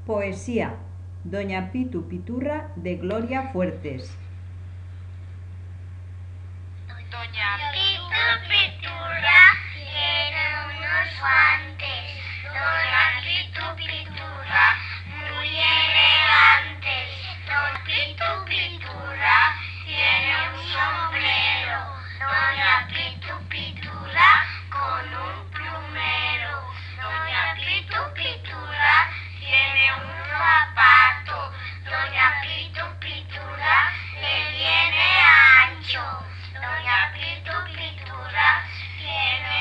Poesía. Doña Pitu Piturra, de Gloria Fuertes. Doña Pitu Piturra tiene unos guantes. Doña Pitu Piturra, muy elegantes. Doña Pitu Piturra tiene un sombrero. Doña Pitu Piturra con un plumero. Doña Pitu Piturra tiene un zapato. Doña Pitu Piturra le viene ancho. Doña Pitu Piturra tiene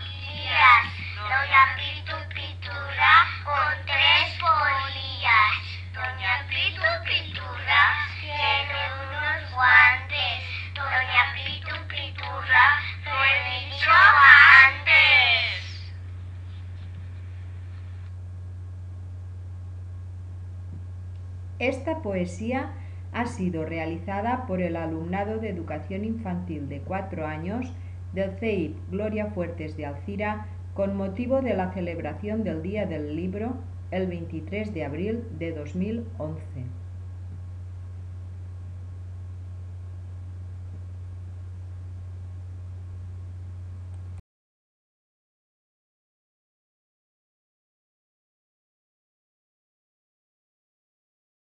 guías. Doña Pitu Piturra con 3 polillas. Doña Pitu Piturra tiene unos guantes. Doña Pitu Piturra, lo he dicho antes. Esta poesía ha sido realizada por el alumnado de Educación Infantil de 4 años del CEIP Gloria Fuertes de Alzira con motivo de la celebración del Día del Libro el 23 de abril de 2011.